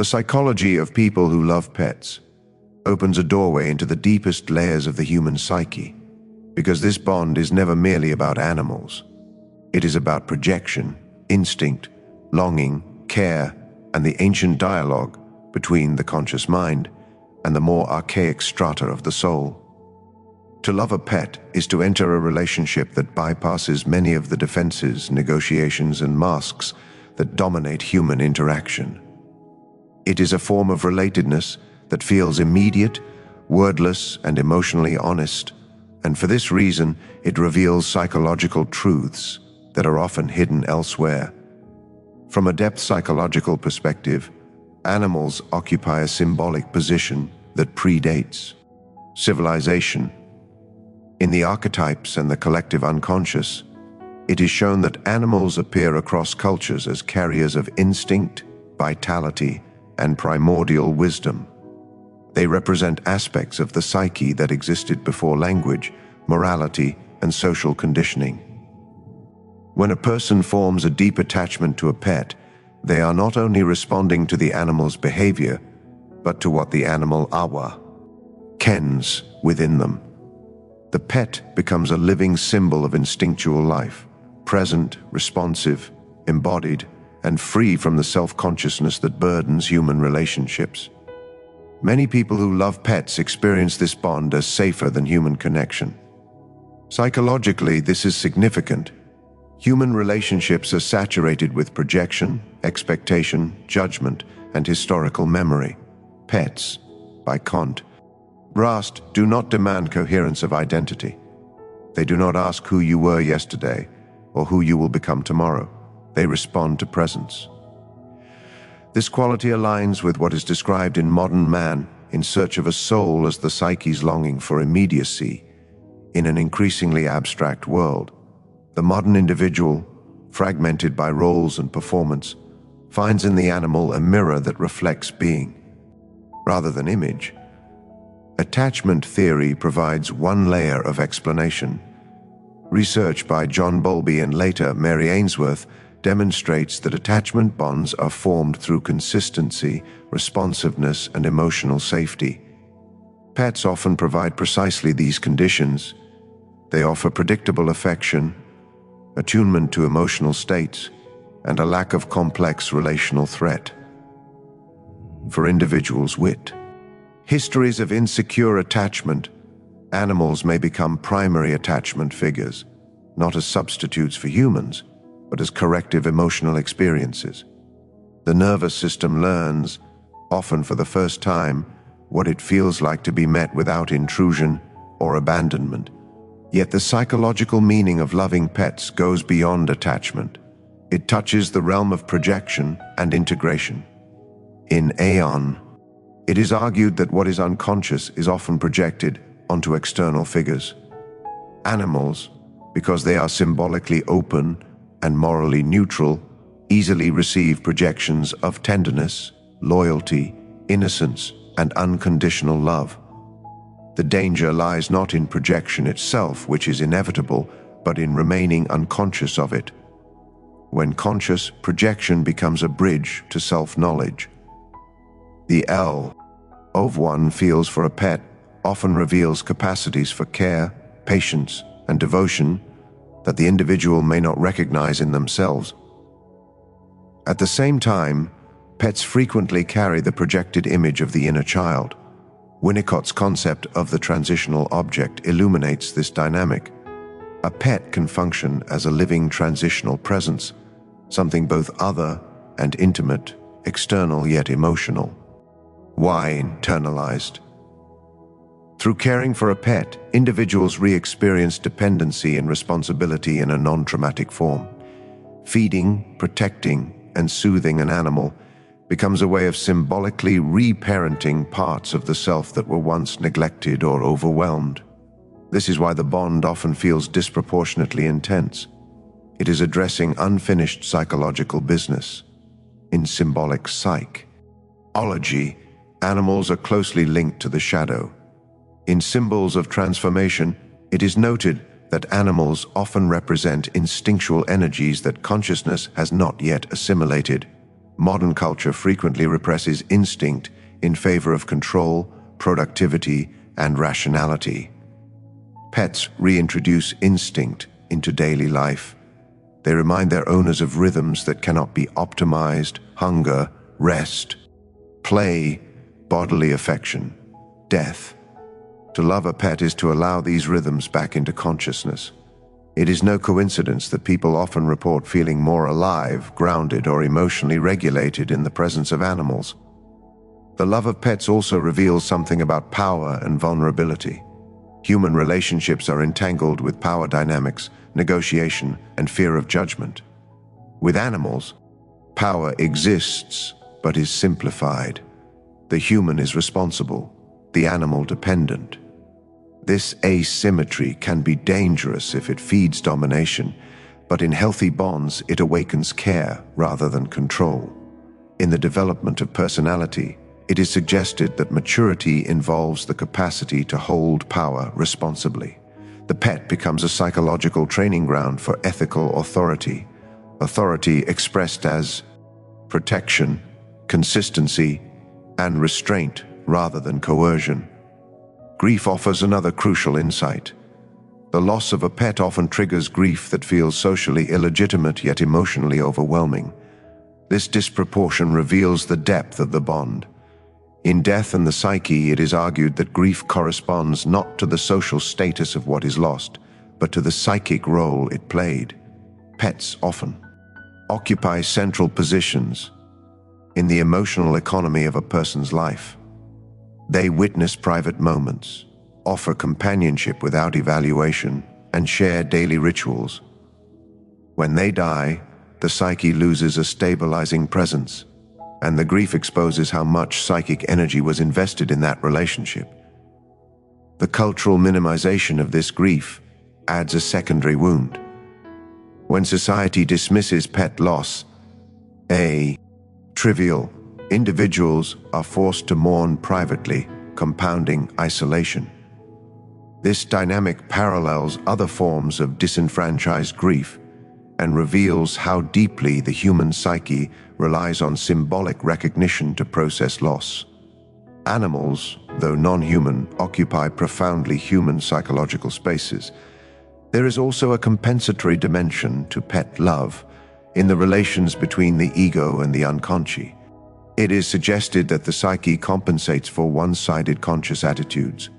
The psychology of people who love pets opens a doorway into the deepest layers of the human psyche, because this bond is never merely about animals. It is about projection, instinct, longing, care, and the ancient dialogue between the conscious mind and the more archaic strata of the soul. To love a pet is to enter a relationship that bypasses many of the defenses, negotiations, and masks that dominate human interaction. It is a form of relatedness that feels immediate, wordless, and emotionally honest, and for this reason, it reveals psychological truths that are often hidden elsewhere. From a depth psychological perspective, animals occupy a symbolic position that predates civilization. In the archetypes and the collective unconscious, it is shown that animals appear across cultures as carriers of instinct, vitality, and primordial wisdom. They represent aspects of the psyche that existed before language, morality, and social conditioning. When a person forms a deep attachment to a pet, they are not only responding to the animal's behavior, but to what the animal awa kens within them. The pet becomes a living symbol of instinctual life, present, responsive, embodied, and free from the self-consciousness that burdens human relationships. Many people who love pets experience this bond as safer than human connection. Psychologically, this is significant. Human relationships are saturated with projection, expectation, judgment, and historical memory. Pets, by contrast, do not demand coherence of identity. They do not ask who you were yesterday or who you will become tomorrow. They respond to presence. This quality aligns with what is described in Modern Man in Search of a Soul as the psyche's longing for immediacy in an increasingly abstract world. The modern individual, fragmented by roles and performance, finds in the animal a mirror that reflects being, rather than image. Attachment theory provides one layer of explanation. Research by John Bowlby and later Mary Ainsworth demonstrates that attachment bonds are formed through consistency, responsiveness, and emotional safety. Pets often provide precisely these conditions. They offer predictable affection, attunement to emotional states, and a lack of complex relational threat. For individuals with histories of insecure attachment, animals may become primary attachment figures, not as substitutes for humans, but as corrective emotional experiences. The nervous system learns, often for the first time, what it feels like to be met without intrusion or abandonment. Yet the psychological meaning of loving pets goes beyond attachment. It touches the realm of projection and integration. In Aeon, it is argued that what is unconscious is often projected onto external figures. Animals, because they are symbolically open and morally neutral, easily receive projections of tenderness, loyalty, innocence, and unconditional love. The danger lies not in projection itself, which is inevitable, but in remaining unconscious of it. When conscious, projection becomes a bridge to self-knowledge. The L of one feels for a pet often reveals capacities for care, patience, and devotion that the individual may not recognize in themselves. At the same time, pets frequently carry the projected image of the inner child. Winnicott's concept of the transitional object illuminates this dynamic. A pet can function as a living transitional presence, something both other and intimate, external yet emotional. Why internalized? Through caring for a pet, individuals re-experience dependency and responsibility in a non-traumatic form. Feeding, protecting, and soothing an animal becomes a way of symbolically reparenting parts of the self that were once neglected or overwhelmed. This is why the bond often feels disproportionately intense. It is addressing unfinished psychological business. In symbolic psychology, animals are closely linked to the shadow. In symbols of transformation, it is noted that animals often represent instinctual energies that consciousness has not yet assimilated. modern culture frequently represses instinct in favor of control, productivity, and rationality. Pets reintroduce instinct into daily life. They remind their owners of rhythms that cannot be optimized: hunger, rest, play, bodily affection, death. To love a pet is to allow these rhythms back into consciousness. It is no coincidence that people often report feeling more alive, grounded, or emotionally regulated in the presence of animals. The love of pets also reveals something about power and vulnerability. Human relationships are entangled with power dynamics, negotiation, and fear of judgment. With animals, power exists but is simplified. The human is responsible, the animal dependent. This asymmetry can be dangerous if it feeds domination, but in healthy bonds it awakens care rather than control. In the development of personality, it is suggested that maturity involves the capacity to hold power responsibly. The pet becomes a psychological training ground for ethical authority, authority expressed as protection, consistency, and restraint rather than coercion. Grief offers another crucial insight. The loss of a pet often triggers grief that feels socially illegitimate yet emotionally overwhelming. This disproportion reveals the depth of the bond. In Death and the Psyche, it is argued that grief corresponds not to the social status of what is lost, but to the psychic role it played. Pets often occupy central positions in the emotional economy of a person's life. They witness private moments, offer companionship without evaluation, and share daily rituals. When they die, the psyche loses a stabilizing presence, and the grief exposes how much psychic energy was invested in that relationship. The cultural minimization of this grief adds a secondary wound. When society dismisses pet loss as trivial, individuals are forced to mourn privately, compounding isolation. This dynamic parallels other forms of disenfranchised grief and reveals how deeply the human psyche relies on symbolic recognition to process loss. Animals, though non-human, occupy profoundly human psychological spaces. There is also a compensatory dimension to pet love in the relations between the ego and the unconscious. It is suggested that the psyche compensates for one-sided conscious attitudes.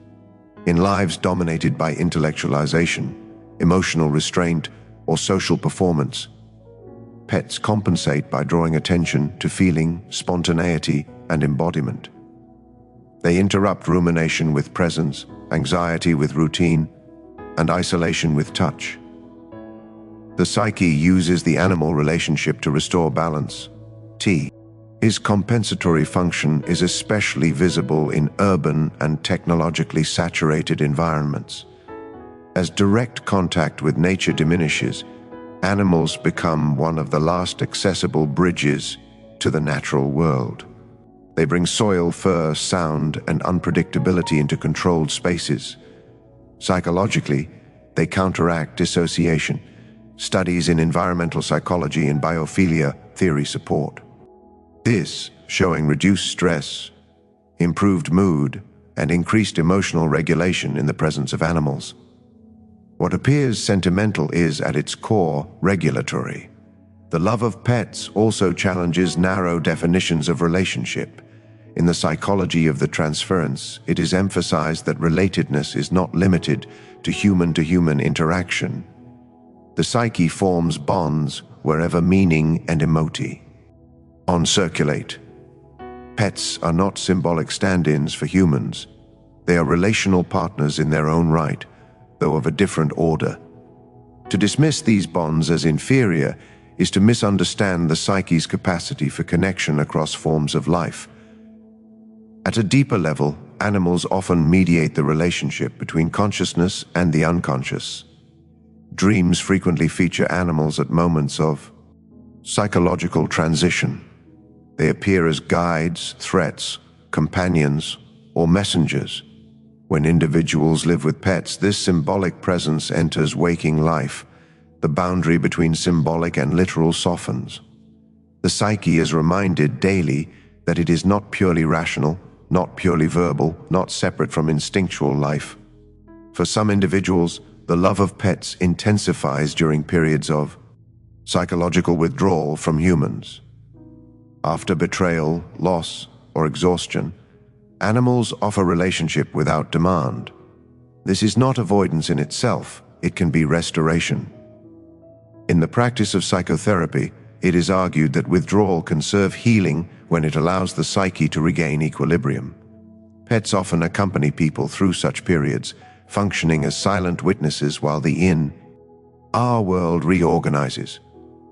In lives dominated by intellectualization, emotional restraint, or social performance, pets compensate by drawing attention to feeling, spontaneity, and embodiment. They interrupt rumination with presence, anxiety with routine, and isolation with touch. The psyche uses the animal relationship to restore balance. His compensatory function is especially visible in urban and technologically saturated environments. As direct contact with nature diminishes, animals become one of the last accessible bridges to the natural world. They bring soil, fur, sound, and unpredictability into controlled spaces. Psychologically, they counteract dissociation. Studies in environmental psychology and biophilia theory support this, showing reduced stress, improved mood, and increased emotional regulation in the presence of animals. What appears sentimental is, at its core, regulatory. The love of pets also challenges narrow definitions of relationship. In the psychology of the transference, it is emphasized that relatedness is not limited to human-to-human interaction. The psyche forms bonds wherever meaning and emotion circulate. Pets are not symbolic stand-ins for humans. They are relational partners in their own right, though of a different order. To dismiss these bonds as inferior is to misunderstand the psyche's capacity for connection across forms of life. At a deeper level, animals often mediate the relationship between consciousness and the unconscious. Dreams frequently feature animals at moments of psychological transition. They appear as guides, threats, companions, or messengers. When individuals live with pets, this symbolic presence enters waking life. The boundary between symbolic and literal softens. The psyche is reminded daily that it is not purely rational, not purely verbal, not separate from instinctual life. For some individuals, the love of pets intensifies during periods of psychological withdrawal from humans. After betrayal, loss, or exhaustion, animals offer relationship without demand. This is not avoidance in itself, it can be restoration. In the practice of psychotherapy, it is argued that withdrawal can serve healing when it allows the psyche to regain equilibrium. Pets often accompany people through such periods, functioning as silent witnesses while the our world reorganizes.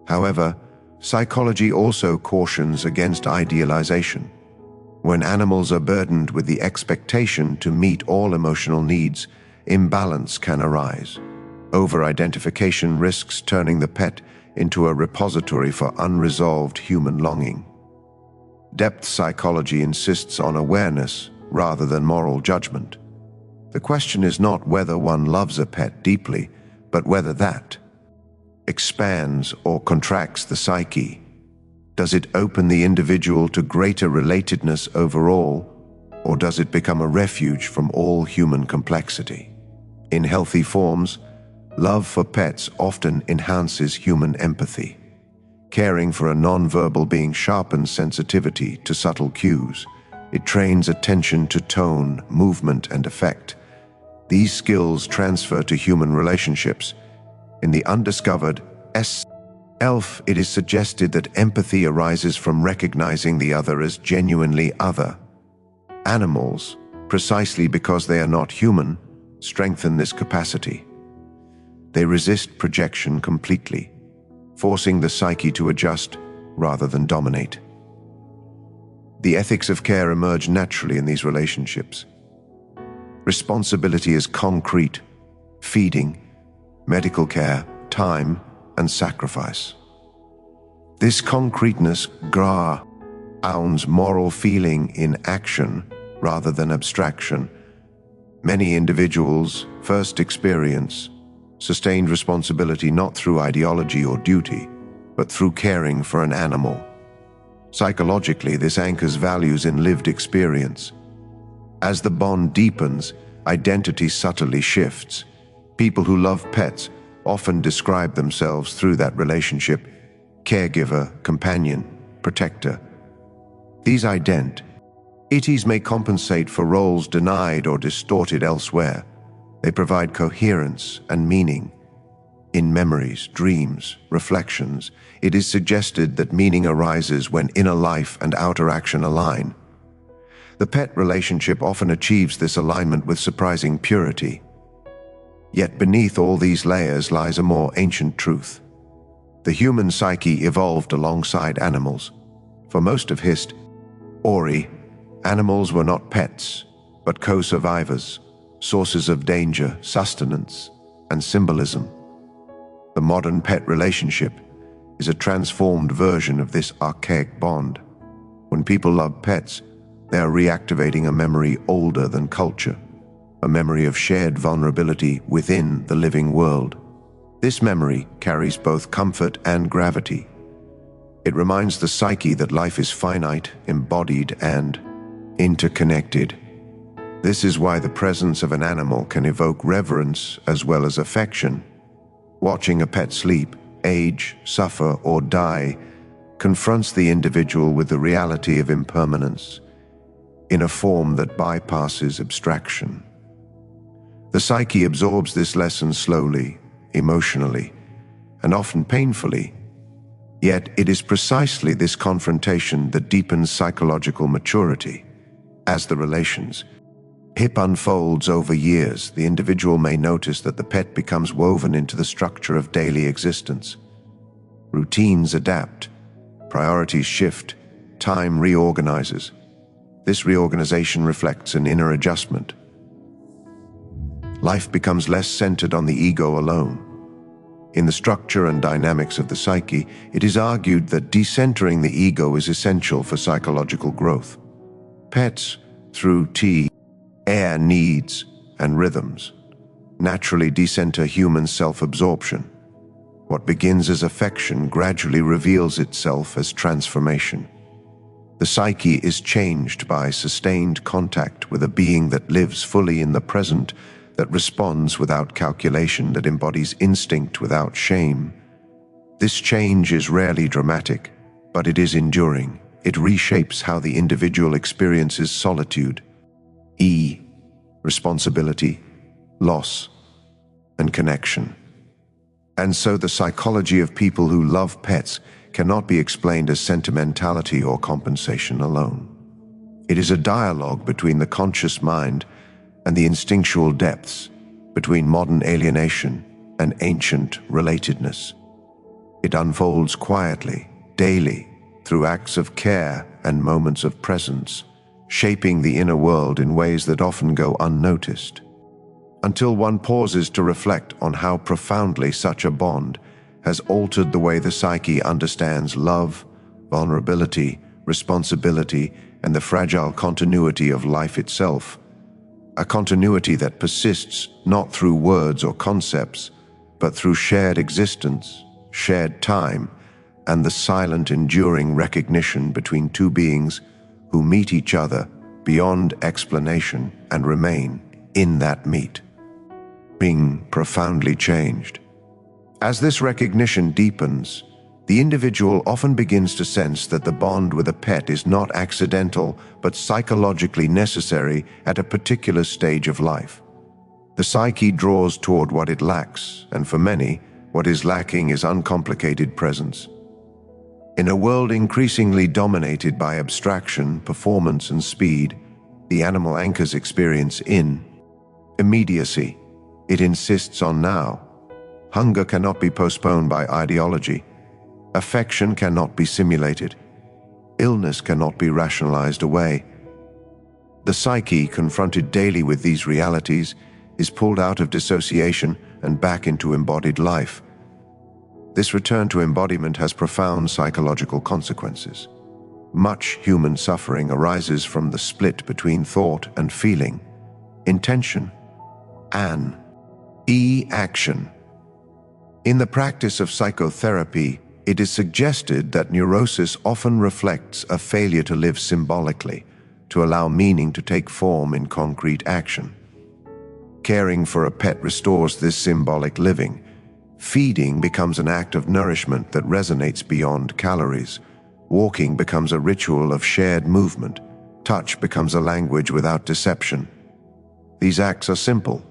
However, psychology also cautions against idealization. When animals are burdened with the expectation to meet all emotional needs, imbalance can arise. Over-identification risks turning the pet into a repository for unresolved human longing. Depth psychology insists on awareness rather than moral judgment. The question is not whether one loves a pet deeply, but whether that expands or contracts the psyche. Does it open the individual to greater relatedness overall, or does it become a refuge from all human complexity? In healthy forms, love for pets often enhances human empathy. Caring for a non-verbal being sharpens sensitivity to subtle cues. It trains attention to tone, movement, and effect. These skills transfer to human relationships. In the undiscovered self, it is suggested that empathy arises from recognizing the other as genuinely other. Animals, precisely because they are not human, strengthen this capacity. They resist projection completely, forcing the psyche to adjust rather than dominate. The ethics of care emerge naturally in these relationships. Responsibility is concrete: feeding, medical care, time, and sacrifice. This concreteness grounds moral feeling in action rather than abstraction. Many individuals first experience sustained responsibility not through ideology or duty, but through caring for an animal. Psychologically, this anchors values in lived experience. As the bond deepens, identity subtly shifts. People who love pets often describe themselves through that relationship: caregiver, companion, protector. These identities may compensate for roles denied or distorted elsewhere. They provide coherence and meaning. In memories, dreams, reflections, it is suggested that meaning arises when inner life and outer action align. The pet relationship often achieves this alignment with surprising purity. Yet beneath all these layers lies a more ancient truth. The human psyche evolved alongside animals. For most of history, animals were not pets, but co-survivors, sources of danger, sustenance, and symbolism. The modern pet relationship is a transformed version of this archaic bond. When people love pets, they are reactivating a memory older than culture, a memory of shared vulnerability within the living world. This memory carries both comfort and gravity. It reminds the psyche that life is finite, embodied, and interconnected. This is why the presence of an animal can evoke reverence as well as affection. Watching a pet sleep, age, suffer, or die confronts the individual with the reality of impermanence in a form that bypasses abstraction. The psyche absorbs this lesson slowly, emotionally, and often painfully. Yet it is precisely this confrontation that deepens psychological maturity. As the relationship unfolds over years, the individual may notice that the pet becomes woven into the structure of daily existence. Routines adapt, priorities shift, time reorganizes. This reorganization reflects an inner adjustment. Life becomes less centered on the ego alone. In the structure and dynamics of the psyche, it is argued that decentering the ego is essential for psychological growth. Pets, through air needs and rhythms, naturally decenter human self-absorption. What begins as affection gradually reveals itself as transformation. The psyche is changed by sustained contact with a being that lives fully in the present, that responds without calculation, that embodies instinct without shame. This change is rarely dramatic, but it is enduring. It reshapes how the individual experiences solitude, responsibility, loss, and connection. And so the psychology of people who love pets cannot be explained as sentimentality or compensation alone. It is a dialogue between the conscious mind and the instinctual depths, between modern alienation and ancient relatedness. It unfolds quietly, daily, through acts of care and moments of presence, shaping the inner world in ways that often go unnoticed, until one pauses to reflect on how profoundly such a bond has altered the way the psyche understands love, vulnerability, responsibility, and the fragile continuity of life itself. A continuity that persists not through words or concepts, but through shared existence, shared time, and the silent, enduring recognition between two beings who meet each other beyond explanation and remain in that meet, being profoundly changed. As this recognition deepens, the individual often begins to sense that the bond with a pet is not accidental, but psychologically necessary at a particular stage of life. The psyche draws toward what it lacks, and for many, what is lacking is uncomplicated presence. In a world increasingly dominated by abstraction, performance, and speed, the animal anchors experience in immediacy. It insists on now. Hunger cannot be postponed by ideology. Affection cannot be simulated. Illness cannot be rationalized away. The psyche, confronted daily with these realities, is pulled out of dissociation and back into embodied life. This return to embodiment has profound psychological consequences. Much human suffering arises from the split between thought and feeling, intention and action. In the practice of psychotherapy, it is suggested that neurosis often reflects a failure to live symbolically, to allow meaning to take form in concrete action. Caring for a pet restores this symbolic living. Feeding becomes an act of nourishment that resonates beyond calories. Walking becomes a ritual of shared movement. Touch becomes a language without deception. These acts are simple,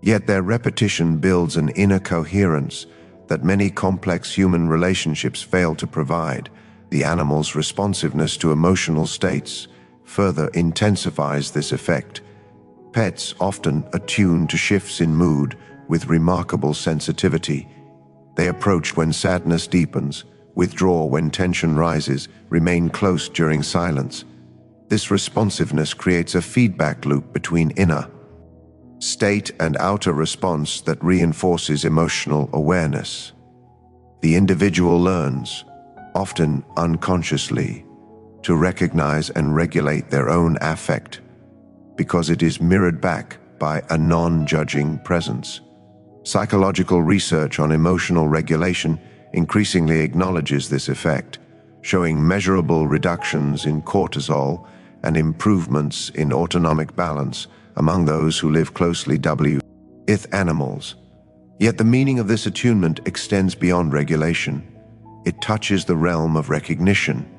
yet their repetition builds an inner coherence that many complex human relationships fail to provide. The animal's responsiveness to emotional states further intensifies this effect. Pets often attune to shifts in mood with remarkable sensitivity. They approach when sadness deepens, withdraw when tension rises, remain close during silence. This responsiveness creates a feedback loop between inner state and outer response that reinforces emotional awareness. The individual learns, often unconsciously, to recognize and regulate their own affect because it is mirrored back by a non-judging presence. Psychological research on emotional regulation increasingly acknowledges this effect, showing measurable reductions in cortisol and improvements in autonomic balance among those who live closely with animals. Yet the meaning of this attunement extends beyond regulation. It touches the realm of recognition.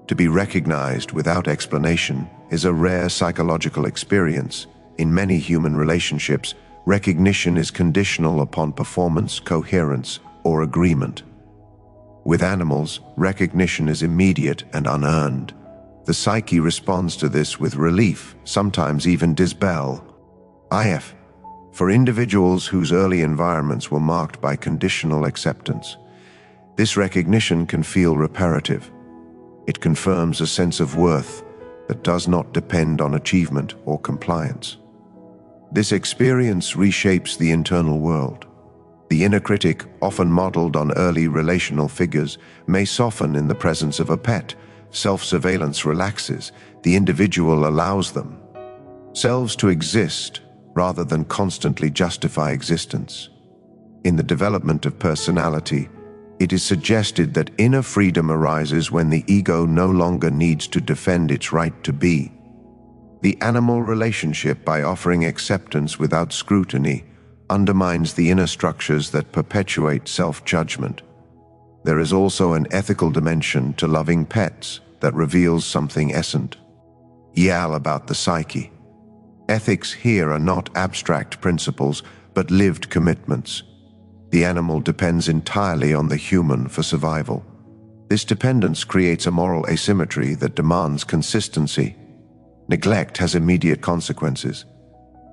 To be recognized without explanation is a rare psychological experience. In many human relationships, recognition is conditional upon performance, coherence, or agreement. With animals, recognition is immediate and unearned. The psyche responds to this with relief, sometimes even disbelief. For individuals whose early environments were marked by conditional acceptance, this recognition can feel reparative. It confirms a sense of worth that does not depend on achievement or compliance. This experience reshapes the internal world. The inner critic, often modeled on early relational figures, may soften in the presence of a pet. Self-surveillance relaxes. The individual allows themselves to exist rather than constantly justify existence. In the development of personality, it is suggested that inner freedom arises when the ego no longer needs to defend its right to be. The animal relationship, by offering acceptance without scrutiny, undermines the inner structures that perpetuate self-judgment. There is also an ethical dimension to loving pets that reveals something essential about the psyche. Ethics here are not abstract principles, but lived commitments. The animal depends entirely on the human for survival. This dependence creates a moral asymmetry that demands consistency. Neglect has immediate consequences.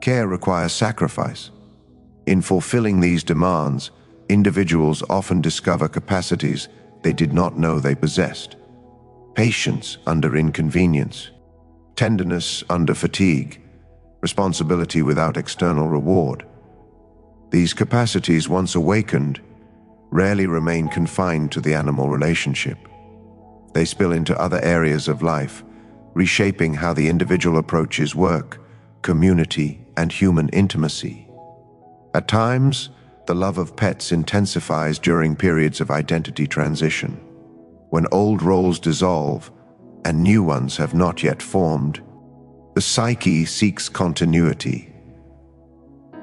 Care requires sacrifice. In fulfilling these demands, individuals often discover capacities they did not know they possessed. Patience under inconvenience, tenderness under fatigue, responsibility without external reward. These capacities, once awakened, rarely remain confined to the animal relationship. They spill into other areas of life, reshaping how the individual approaches work, community, and human intimacy. At times, the love of pets intensifies during periods of identity transition, when old roles dissolve and new ones have not yet formed. The psyche seeks continuity.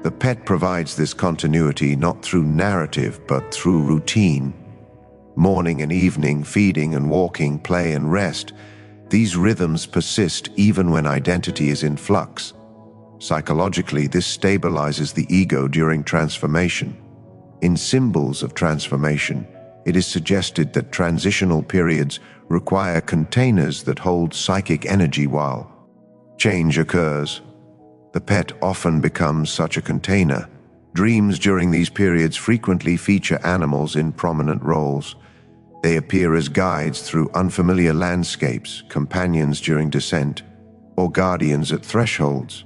The pet provides this continuity not through narrative but through routine. Morning and evening, feeding and walking, play and rest. These rhythms persist even when identity is in flux. Psychologically, this stabilizes the ego during transformation. In symbols of transformation, it is suggested that transitional periods require containers that hold psychic energy while change occurs. The pet often becomes such a container. Dreams during these periods frequently feature animals in prominent roles. They appear as guides through unfamiliar landscapes, companions during descent, or guardians at thresholds.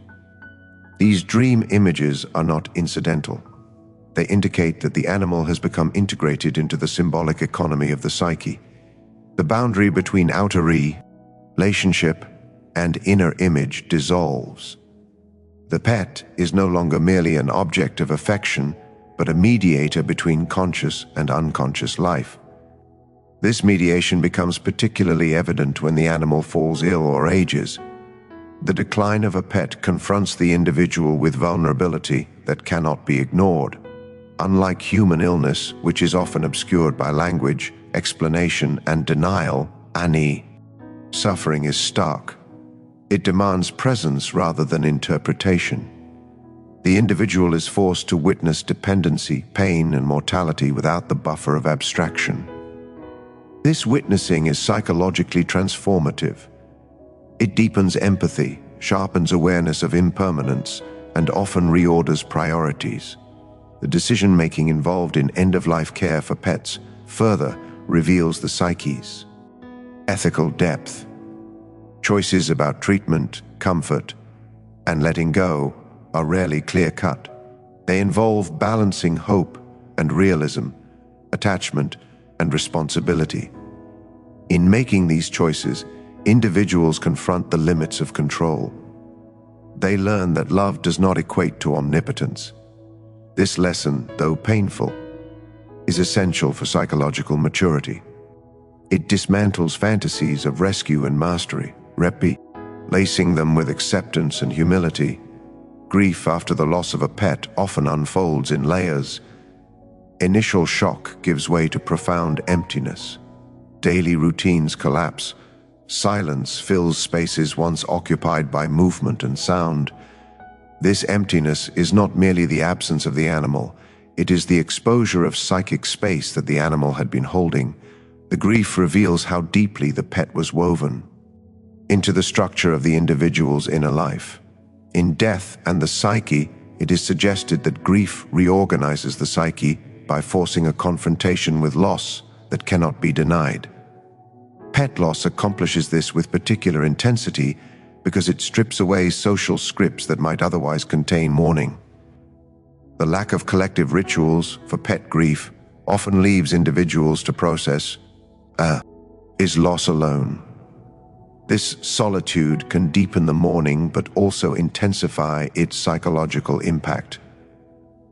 These dream images are not incidental. They indicate that the animal has become integrated into the symbolic economy of the psyche. The boundary between outer relationship and inner image dissolves. The pet is no longer merely an object of affection, but a mediator between conscious and unconscious life. This mediation becomes particularly evident when the animal falls ill or ages. The decline of a pet confronts the individual with vulnerability that cannot be ignored. Unlike human illness, which is often obscured by language, explanation, and denial, suffering is stark. It demands presence rather than interpretation. The individual is forced to witness dependency, pain, and mortality without the buffer of abstraction. This witnessing is psychologically transformative. It deepens empathy, sharpens awareness of impermanence, and often reorders priorities. The decision-making involved in end-of-life care for pets further reveals the psyche's ethical depth. Choices about treatment, comfort, and letting go are rarely clear-cut. They involve balancing hope and realism, attachment and responsibility. In making these choices, individuals confront the limits of control. They learn that love does not equate to omnipotence. This lesson, though painful, is essential for psychological maturity. It dismantles fantasies of rescue and mastery, replacing them with acceptance and humility. Grief after the loss of a pet often unfolds in layers. Initial shock gives way to profound emptiness. Daily routines collapse. Silence fills spaces once occupied by movement and sound. This emptiness is not merely the absence of the animal, it is the exposure of psychic space that the animal had been holding. The grief reveals how deeply the pet was woven into the structure of the individual's inner life. In Death and the Psyche, it is suggested that grief reorganizes the psyche by forcing a confrontation with loss that cannot be denied. Pet loss accomplishes this with particular intensity because it strips away social scripts that might otherwise contain mourning. The lack of collective rituals for pet grief often leaves individuals to process is loss alone. This solitude can deepen the mourning but also intensify its psychological impact.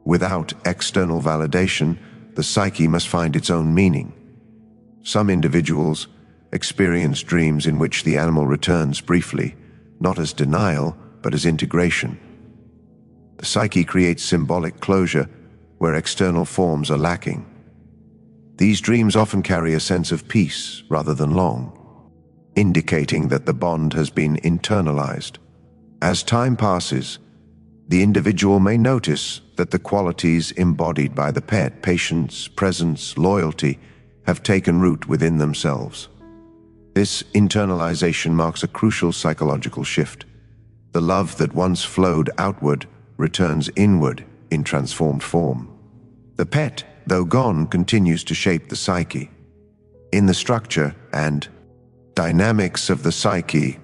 Without external validation, the psyche must find its own meaning. Some individuals experience dreams in which the animal returns briefly, not as denial, but as integration. The psyche creates symbolic closure where external forms are lacking. These dreams often carry a sense of peace rather than long, indicating that the bond has been internalized. As time passes, the individual may notice that the qualities embodied by the pet, patience, presence, loyalty, have taken root within themselves. This internalization marks a crucial psychological shift. The love that once flowed outward returns inward in transformed form. The pet, though gone, continues to shape the psyche. In the structure and dynamics of the psyche,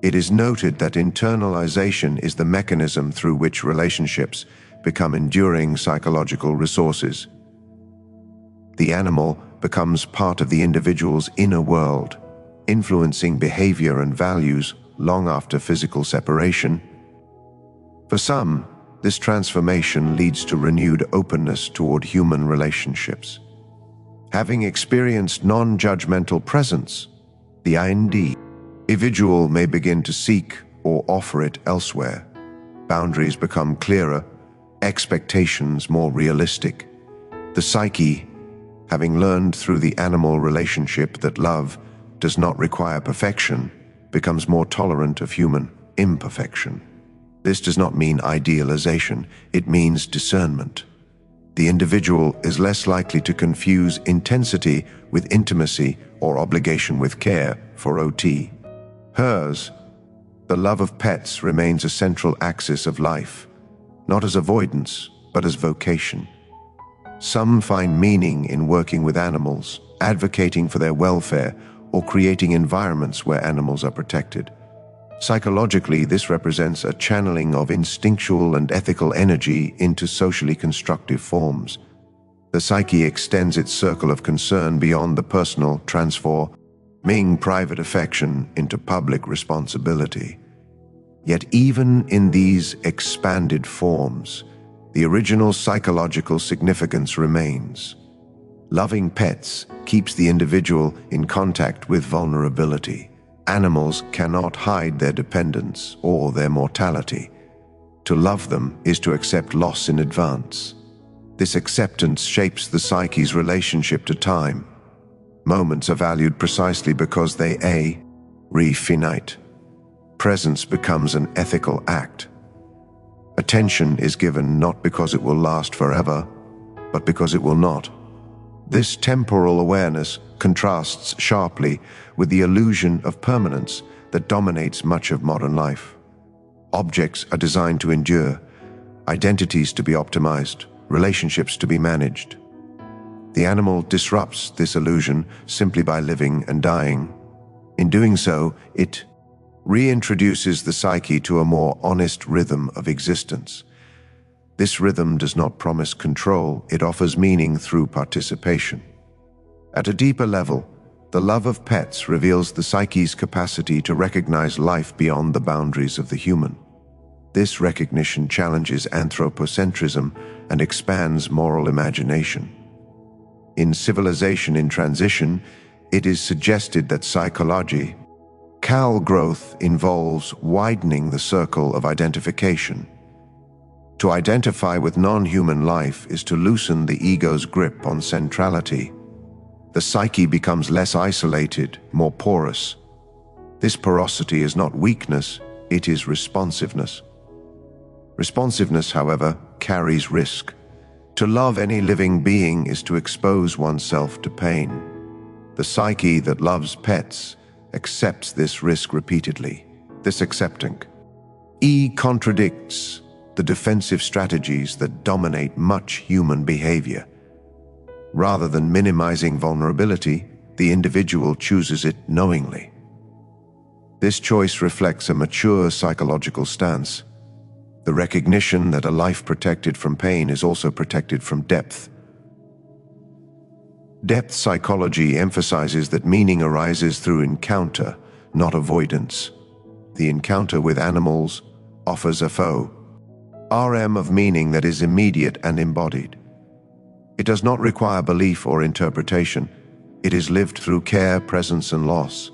it is noted that internalization is the mechanism through which relationships become enduring psychological resources. The animal becomes part of the individual's inner world, influencing behavior and values long after physical separation. For some, this transformation leads to renewed openness toward human relationships. Having experienced non-judgmental presence, the individual may begin to seek or offer it elsewhere. Boundaries become clearer, expectations more realistic. The psyche, having learned through the animal relationship that love does not require perfection, becomes more tolerant of human imperfection. This does not mean idealization, it means discernment. The individual is less likely to confuse intensity with intimacy or obligation with care for OT. Hers, the love of pets remains a central axis of life, not as avoidance, but as vocation. Some find meaning in working with animals, advocating for their welfare, or creating environments where animals are protected. Psychologically, this represents a channeling of instinctual and ethical energy into socially constructive forms. The psyche extends its circle of concern beyond the personal, transforming private affection into public responsibility. Yet even in these expanded forms, the original psychological significance remains. Loving pets keeps the individual in contact with vulnerability. Animals cannot hide their dependence or their mortality. To love them is to accept loss in advance. This acceptance shapes the psyche's relationship to time. Moments are valued precisely because they finite. Presence becomes an ethical act. Attention is given not because it will last forever, but because it will not. This temporal awareness contrasts sharply with the illusion of permanence that dominates much of modern life. Objects are designed to endure, identities to be optimized, relationships to be managed. The animal disrupts this illusion simply by living and dying. In doing so, it reintroduces the psyche to a more honest rhythm of existence. This rhythm does not promise control, it offers meaning through participation. At a deeper level, the love of pets reveals the psyche's capacity to recognize life beyond the boundaries of the human. This recognition challenges anthropocentrism and expands moral imagination. In Civilization in Transition, it is suggested that psychological growth involves widening the circle of identification. To identify with non-human life is to loosen the ego's grip on centrality. The psyche becomes less isolated, more porous. This porosity is not weakness, it is responsiveness. Responsiveness, however, carries risk. To love any living being is to expose oneself to pain. The psyche that loves pets accepts this risk repeatedly. This accepting contradicts the defensive strategies that dominate much human behavior. Rather than minimizing vulnerability, the individual chooses it knowingly. This choice reflects a mature psychological stance. The recognition that a life protected from pain is also protected from depth. Depth psychology emphasizes that meaning arises through encounter, not avoidance. The encounter with animals offers a RM of meaning that is immediate and embodied. It does not require belief or interpretation. It is lived through care, presence, and loss.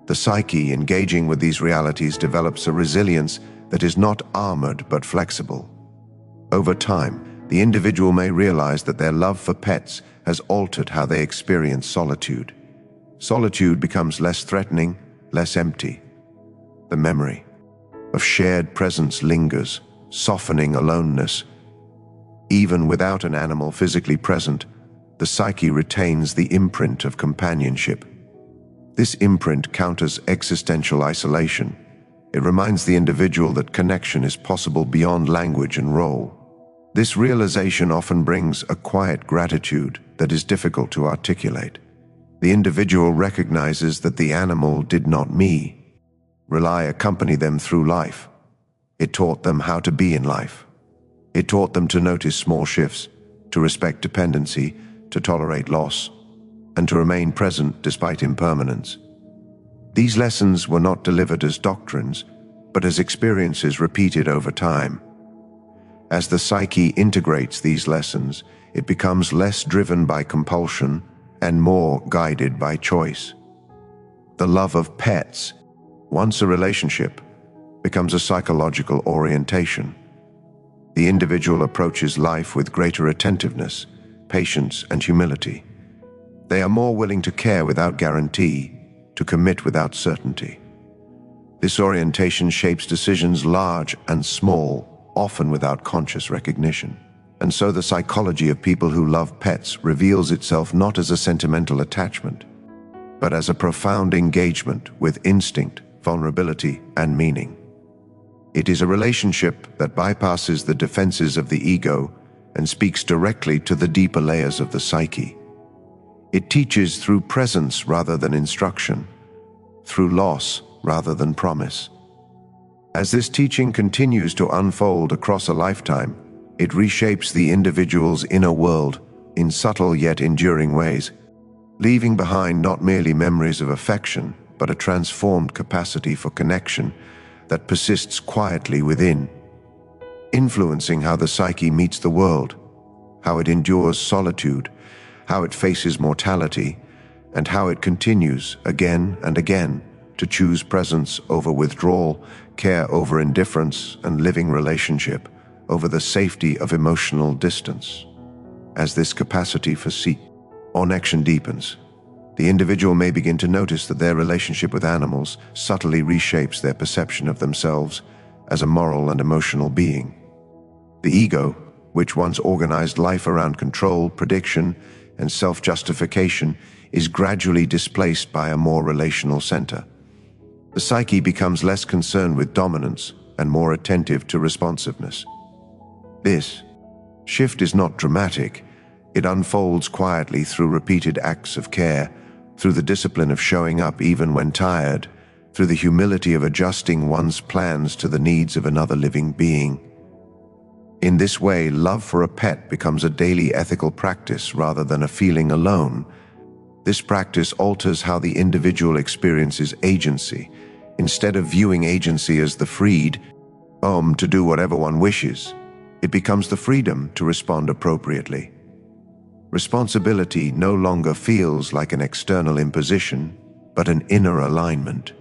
The psyche, engaging with these realities, develops a resilience that is not armored but flexible. Over time, the individual may realize that their love for pets has altered how they experience solitude. Solitude becomes less threatening, less empty. The memory of shared presence lingers, softening aloneness. Even without an animal physically present, the psyche retains the imprint of companionship. This imprint counters existential isolation. It reminds the individual that connection is possible beyond language and role. This realization often brings a quiet gratitude that is difficult to articulate. The individual recognizes that the animal did not rely accompany them through life. It taught them how to be in life. It taught them to notice small shifts, to respect dependency, to tolerate loss, and to remain present despite impermanence. These lessons were not delivered as doctrines, but as experiences repeated over time. As the psyche integrates these lessons, it becomes less driven by compulsion and more guided by choice. The love of pets, once a relationship, becomes a psychological orientation. The individual approaches life with greater attentiveness, patience, and humility. They are more willing to care without guarantee, to commit without certainty. This orientation shapes decisions large and small, often without conscious recognition. And so the psychology of people who love pets reveals itself not as a sentimental attachment, but as a profound engagement with instinct, vulnerability, and meaning. It is a relationship that bypasses the defenses of the ego and speaks directly to the deeper layers of the psyche. It teaches through presence rather than instruction, through loss rather than promise. As this teaching continues to unfold across a lifetime, it reshapes the individual's inner world in subtle yet enduring ways, leaving behind not merely memories of affection, but a transformed capacity for connection that persists quietly within, influencing how the psyche meets the world, how it endures solitude, how it faces mortality, and how it continues again and again to choose presence over withdrawal, care over indifference, and living relationship over the safety of emotional distance. As this capacity for connection deepens, the individual may begin to notice that their relationship with animals subtly reshapes their perception of themselves as a moral and emotional being. The ego, which once organized life around control, prediction, and self-justification, is gradually displaced by a more relational center. The psyche becomes less concerned with dominance and more attentive to responsiveness. This shift is not dramatic. It unfolds quietly through repeated acts of care, through the discipline of showing up even when tired, through the humility of adjusting one's plans to the needs of another living being. In this way, love for a pet becomes a daily ethical practice rather than a feeling alone. This practice alters how the individual experiences agency. Instead of viewing agency as the freedom to do whatever one wishes, it becomes the freedom to respond appropriately. Responsibility no longer feels like an external imposition, but an inner alignment.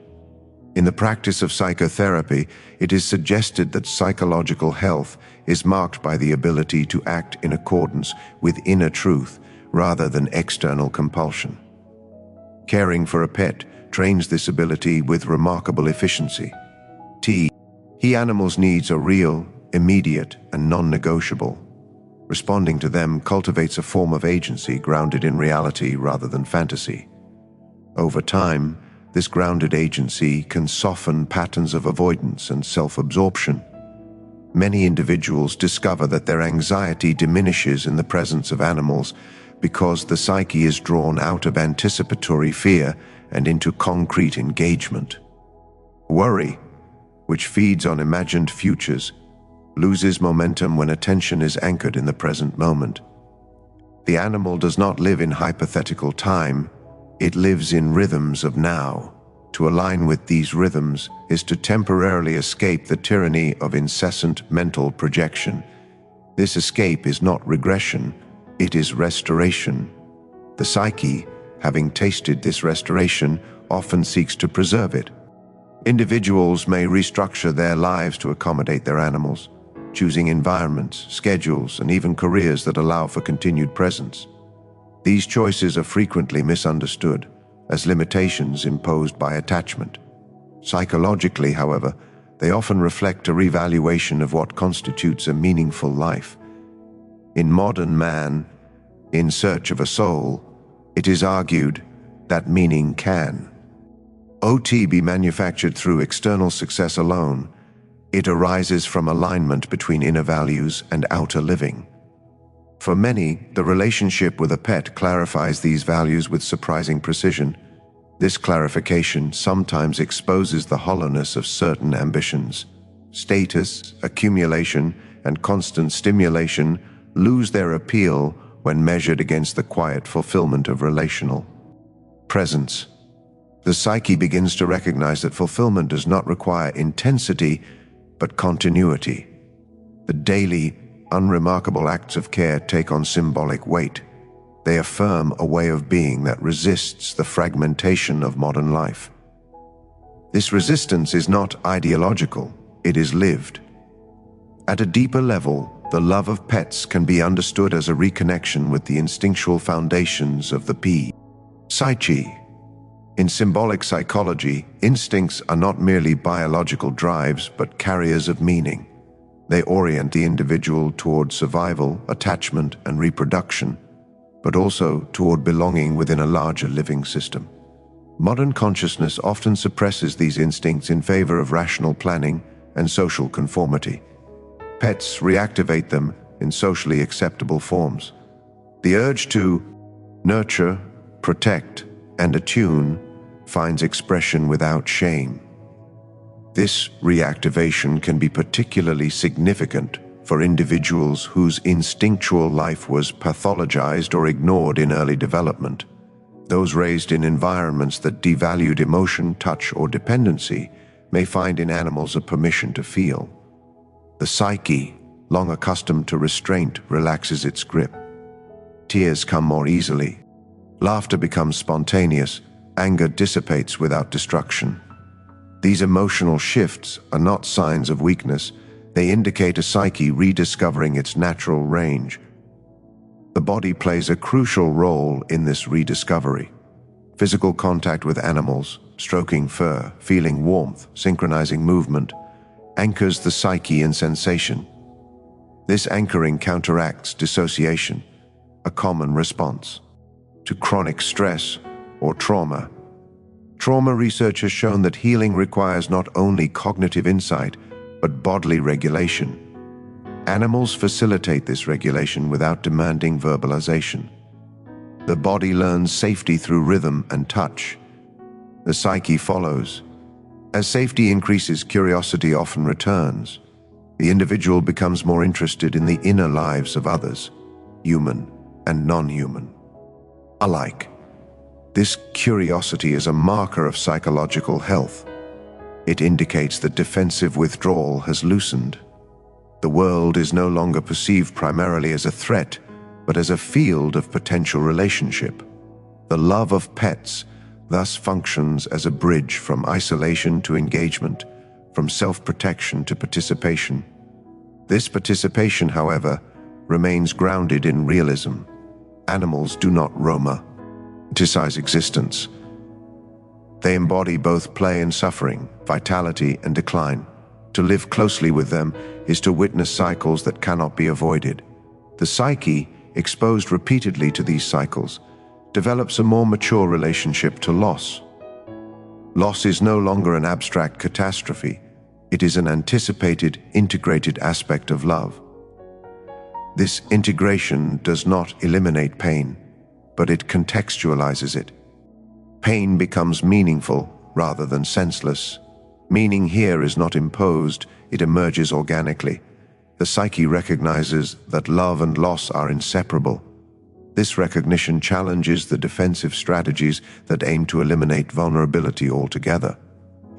In the practice of psychotherapy, it is suggested that psychological health is marked by the ability to act in accordance with inner truth rather than external compulsion. Caring for a pet trains this ability with remarkable efficiency. Animals' needs are real, immediate, and non-negotiable. Responding to them cultivates a form of agency grounded in reality rather than fantasy. Over time, this grounded agency can soften patterns of avoidance and self-absorption. Many individuals discover that their anxiety diminishes in the presence of animals because the psyche is drawn out of anticipatory fear and into concrete engagement. Worry, which feeds on imagined futures, loses momentum when attention is anchored in the present moment. The animal does not live in hypothetical time, it lives in rhythms of now. To align with these rhythms is to temporarily escape the tyranny of incessant mental projection. This escape is not regression, it is restoration. The psyche, having tasted this restoration, often seeks to preserve it. Individuals may restructure their lives to accommodate their animals, choosing environments, schedules, and even careers that allow for continued presence. These choices are frequently misunderstood as limitations imposed by attachment. Psychologically, however, they often reflect a revaluation of what constitutes a meaningful life. In Modern Man, In Search of a Soul, it is argued that meaning can be manufactured through external success alone. It arises from alignment between inner values and outer living. For many, the relationship with a pet clarifies these values with surprising precision. This clarification sometimes exposes the hollowness of certain ambitions. Status, accumulation, and constant stimulation lose their appeal when measured against the quiet fulfillment of relational presence. The psyche begins to recognize that fulfillment does not require intensity, but continuity. The daily, unremarkable acts of care take on symbolic weight. They affirm a way of being that resists the fragmentation of modern life. This resistance is not ideological, it is lived. At a deeper level, the love of pets can be understood as a reconnection with the instinctual foundations of the psyche. In symbolic psychology, instincts are not merely biological drives, but carriers of meaning. They orient the individual toward survival, attachment, and reproduction, but also toward belonging within a larger living system. Modern consciousness often suppresses these instincts in favor of rational planning and social conformity. Pets reactivate them in socially acceptable forms. The urge to nurture, protect, and attune finds expression without shame. This reactivation can be particularly significant for individuals whose instinctual life was pathologized or ignored in early development. Those raised in environments that devalued emotion, touch, or dependency may find in animals a permission to feel. The psyche, long accustomed to restraint, relaxes its grip. Tears come more easily. Laughter becomes spontaneous. Anger dissipates without destruction. These emotional shifts are not signs of weakness. They indicate a psyche rediscovering its natural range. The body plays a crucial role in this rediscovery. Physical contact with animals, stroking fur, feeling warmth, synchronizing movement, anchors the psyche in sensation. This anchoring counteracts dissociation, a common response to chronic stress or trauma. Trauma research has shown that healing requires not only cognitive insight, but bodily regulation. Animals facilitate this regulation without demanding verbalization. The body learns safety through rhythm and touch. The psyche follows. As safety increases, curiosity often returns. The individual becomes more interested in the inner lives of others, human and non-human alike. This curiosity is a marker of psychological health. It indicates that defensive withdrawal has loosened. The world is no longer perceived primarily as a threat, but as a field of potential relationship. The love of pets thus functions as a bridge from isolation to engagement, from self-protection to participation. This participation, however, remains grounded in realism. Animals do not romanticize existence. They embody both play and suffering, vitality and decline. To live closely with them is to witness cycles that cannot be avoided. The psyche, exposed repeatedly to these cycles, develops a more mature relationship to loss. Loss is no longer an abstract catastrophe. It is an anticipated, integrated aspect of love. This integration does not eliminate pain, but it contextualizes it. Pain becomes meaningful rather than senseless. Meaning here is not imposed, it emerges organically. The psyche recognizes that love and loss are inseparable. This recognition challenges the defensive strategies that aim to eliminate vulnerability altogether.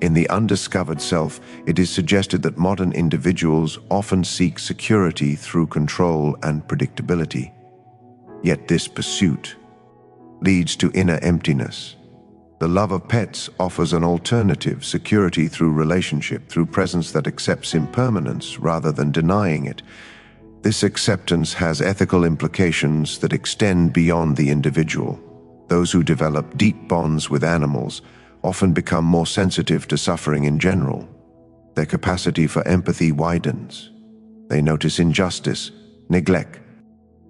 In The Undiscovered Self, it is suggested that modern individuals often seek security through control and predictability. Yet this pursuit leads to inner emptiness. The love of pets offers an alternative: security through relationship, through presence that accepts impermanence rather than denying it. This acceptance has ethical implications that extend beyond the individual. Those who develop deep bonds with animals often become more sensitive to suffering in general. Their capacity for empathy widens. They notice injustice, neglect,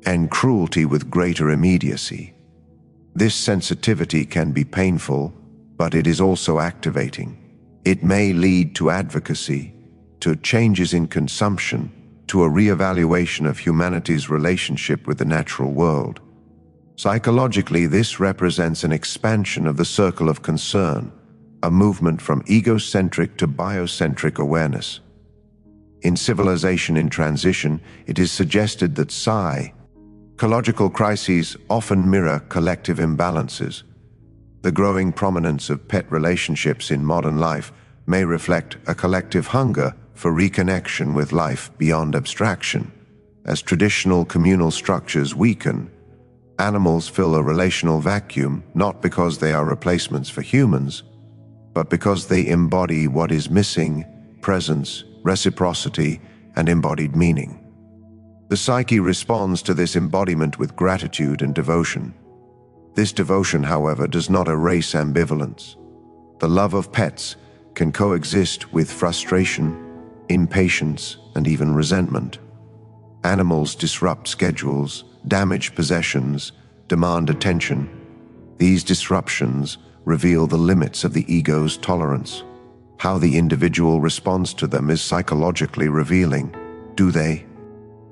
and cruelty with greater immediacy. This sensitivity can be painful, but it is also activating. It may lead to advocacy, to changes in consumption, to a re-evaluation of humanity's relationship with the natural world. Psychologically, this represents an expansion of the circle of concern, a movement from egocentric to biocentric awareness. In Civilization in Transition, it is suggested that psychological crises often mirror collective imbalances. The growing prominence of pet relationships in modern life may reflect a collective hunger for reconnection with life beyond abstraction. As traditional communal structures weaken, animals fill a relational vacuum, not because they are replacements for humans, but because they embody what is missing: presence, reciprocity, and embodied meaning. The psyche responds to this embodiment with gratitude and devotion. This devotion, however, does not erase ambivalence. The love of pets can coexist with frustration, impatience, and even resentment. Animals disrupt schedules, damage possessions, demand attention. These disruptions reveal the limits of the ego's tolerance. How the individual responds to them is psychologically revealing. Do they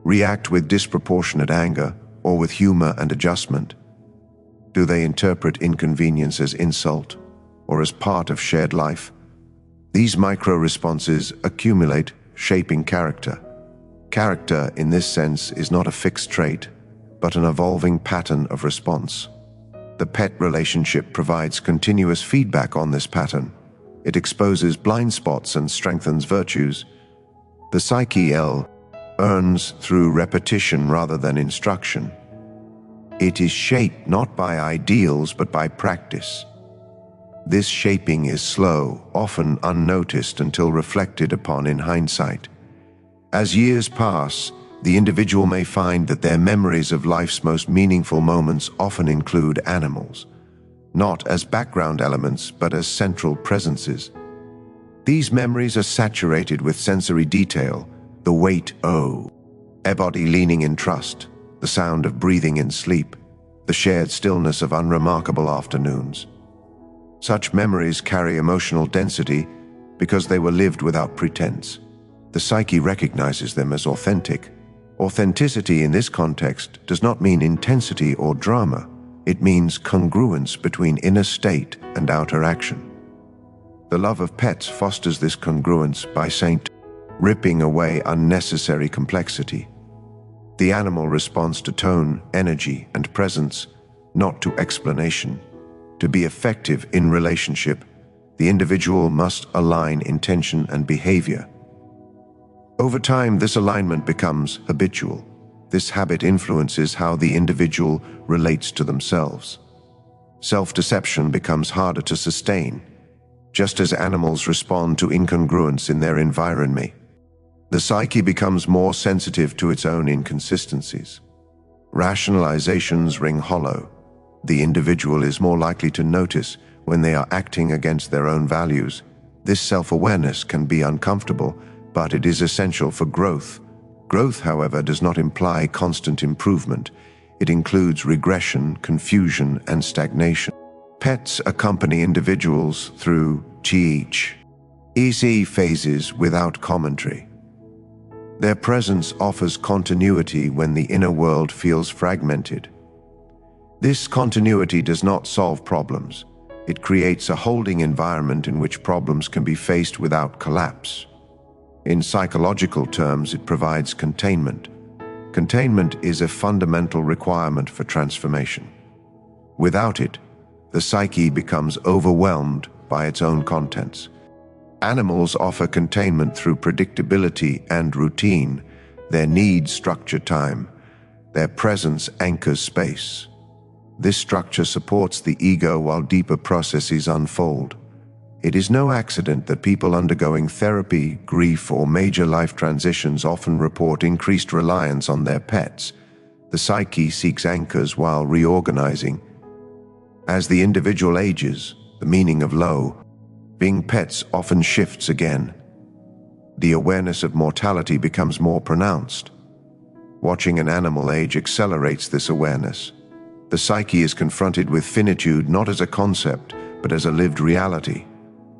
react with disproportionate anger or with humor and adjustment? Do they interpret inconvenience as insult or as part of shared life? These micro-responses accumulate, shaping character. Character, in this sense, is not a fixed trait, but an evolving pattern of response. The pet relationship provides continuous feedback on this pattern. It exposes blind spots and strengthens virtues. The psyche earns through repetition rather than instruction. It is shaped not by ideals but by practice. This shaping is slow, often unnoticed until reflected upon in hindsight. As years pass, the individual may find that their memories of life's most meaningful moments often include animals, not as background elements but as central presences. These memories are saturated with sensory detail: the weight a body leaning in trust, the sound of breathing in sleep, the shared stillness of unremarkable afternoons. Such memories carry emotional density because they were lived without pretense. The psyche recognizes them as authentic. Authenticity in this context does not mean intensity or drama. It means congruence between inner state and outer action. The love of pets fosters this congruence by ripping away unnecessary complexity. The animal responds to tone, energy, and presence, not to explanation. To be effective in relationship, the individual must align intention and behavior. Over time, this alignment becomes habitual. This habit influences how the individual relates to themselves. Self-deception becomes harder to sustain, just as animals respond to incongruence in their environment. The psyche becomes more sensitive to its own inconsistencies. Rationalizations ring hollow. The individual is more likely to notice when they are acting against their own values. This self-awareness can be uncomfortable, but it is essential for growth. Growth, however, does not imply constant improvement. It includes regression, confusion, and stagnation. Pets accompany individuals through easy phases without commentary. Their presence offers continuity when the inner world feels fragmented. This continuity does not solve problems. It creates a holding environment in which problems can be faced without collapse. In psychological terms, it provides containment. Containment is a fundamental requirement for transformation. Without it, the psyche becomes overwhelmed by its own contents. Animals offer containment through predictability and routine. Their needs structure time. Their presence anchors space. This structure supports the ego while deeper processes unfold. It is no accident that people undergoing therapy, grief, or major life transitions often report increased reliance on their pets. The psyche seeks anchors while reorganizing. As the individual ages, the meaning of being pets often shifts again. The awareness of mortality becomes more pronounced. Watching an animal age accelerates this awareness. The psyche is confronted with finitude not as a concept, but as a lived reality.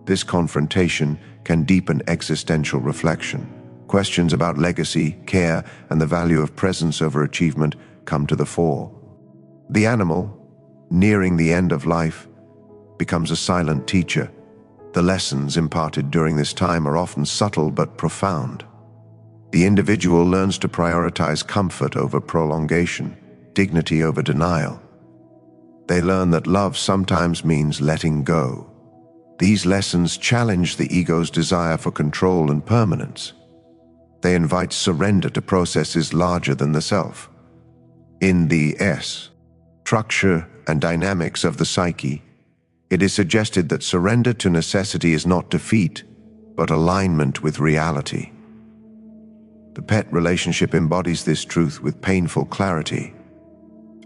This confrontation can deepen existential reflection. Questions about legacy, care, and the value of presence over achievement come to the fore. The animal, nearing the end of life, becomes a silent teacher. The lessons imparted during this time are often subtle but profound. The individual learns to prioritize comfort over prolongation, dignity over denial. They learn that love sometimes means letting go. These lessons challenge the ego's desire for control and permanence. They invite surrender to processes larger than the self. In the structure and dynamics of the psyche, it is suggested that surrender to necessity is not defeat, but alignment with reality. The pet relationship embodies this truth with painful clarity.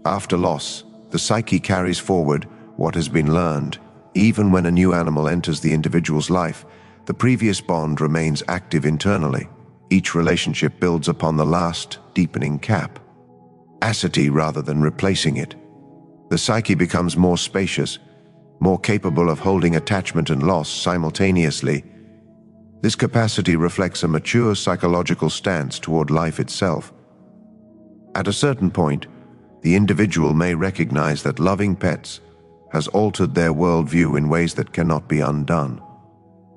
After loss, the psyche carries forward what has been learned. Even when a new animal enters the individual's life, the previous bond remains active internally. Each relationship builds upon the last, deepening capacity rather than replacing it. The psyche becomes more spacious, more capable of holding attachment and loss simultaneously. This capacity reflects a mature psychological stance toward life itself. At a certain point, the individual may recognize that loving pets has altered their worldview in ways that cannot be undone.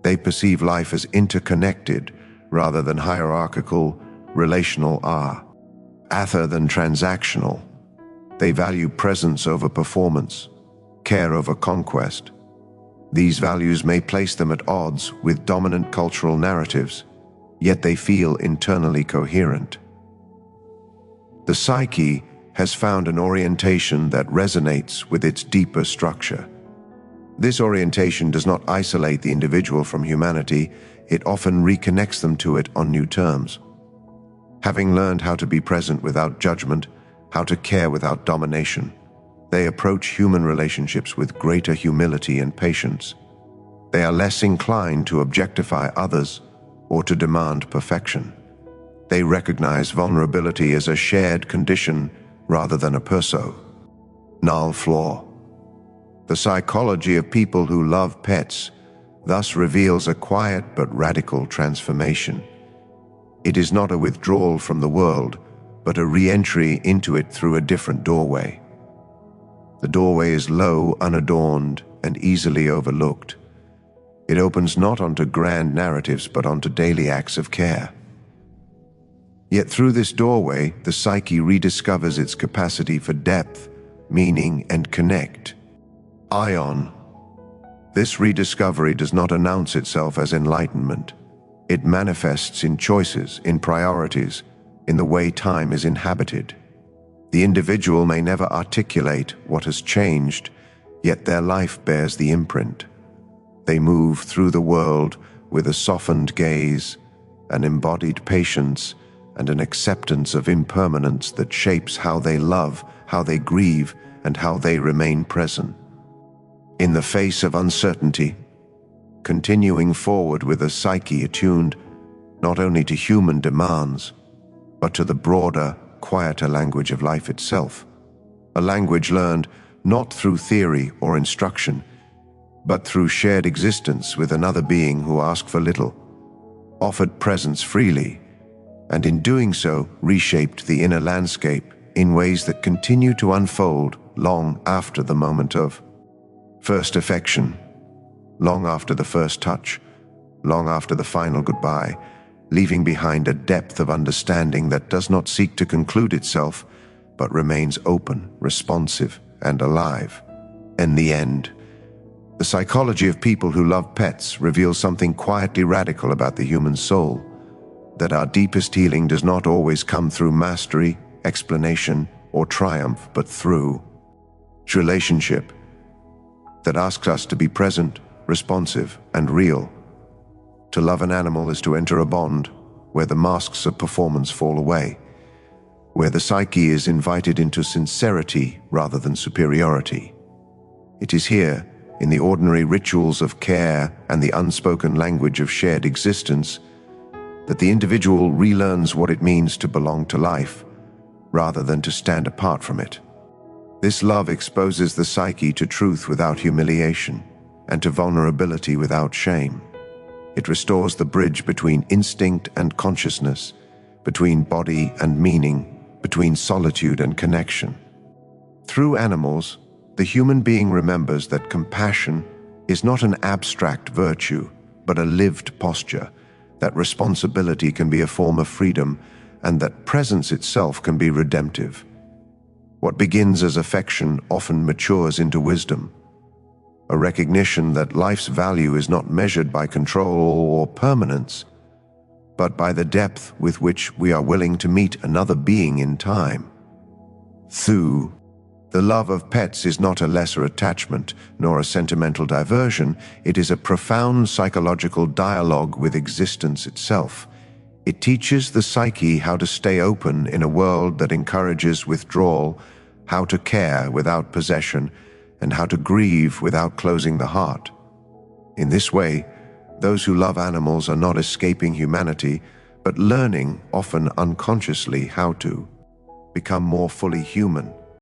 They perceive life as interconnected rather than hierarchical, relational, rather than transactional. They value presence over performance, care over conquest. These values may place them at odds with dominant cultural narratives, yet they feel internally coherent. The psyche has found an orientation that resonates with its deeper structure. This orientation does not isolate the individual from humanity, it often reconnects them to it on new terms. Having learned how to be present without judgment, how to care without domination, they approach human relationships with greater humility and patience. They are less inclined to objectify others or to demand perfection. They recognize vulnerability as a shared condition rather than a personal flaw. The psychology of people who love pets thus reveals a quiet but radical transformation. It is not a withdrawal from the world, but a re-entry into it through a different doorway. The doorway is low, unadorned, and easily overlooked. It opens not onto grand narratives, but onto daily acts of care. Yet through this doorway, the psyche rediscovers its capacity for depth, meaning, and connect. This rediscovery does not announce itself as enlightenment. It manifests in choices, in priorities, in the way time is inhabited. The individual may never articulate what has changed, yet their life bears the imprint. They move through the world with a softened gaze, an embodied patience, and an acceptance of impermanence that shapes how they love, how they grieve, and how they remain present. In the face of uncertainty, continuing forward with a psyche attuned not only to human demands, but to the broader, quieter language of life itself. A language learned not through theory or instruction, but through shared existence with another being who asked for little, offered presence freely, and in doing so reshaped the inner landscape in ways that continue to unfold long after the moment of first affection, long after the first touch, long after the final goodbye. leaving behind a depth of understanding that does not seek to conclude itself, but remains open, responsive, and alive. In the end, the psychology of people who love pets reveals something quietly radical about the human soul, that our deepest healing does not always come through mastery, explanation, or triumph, but through relationship that asks us to be present, responsive, and real. To love an animal is to enter a bond where the masks of performance fall away, where the psyche is invited into sincerity rather than superiority. It is here, in the ordinary rituals of care and the unspoken language of shared existence, that the individual relearns what it means to belong to life, rather than to stand apart from it. This love exposes the psyche to truth without humiliation, and to vulnerability without shame. It restores the bridge between instinct and consciousness, between body and meaning, between solitude and connection. Through animals, the human being remembers that compassion is not an abstract virtue, but a lived posture, that responsibility can be a form of freedom, and that presence itself can be redemptive. What begins as affection often matures into wisdom, a recognition that life's value is not measured by control or permanence, but by the depth with which we are willing to meet another being in time. Through the love of pets is not a lesser attachment, nor a sentimental diversion. It is a profound psychological dialogue with existence itself. It teaches the psyche how to stay open in a world that encourages withdrawal, how to care without possession, and how to grieve without closing the heart. In this way, those who love animals are not escaping humanity, but learning, often unconsciously, how to become more fully human.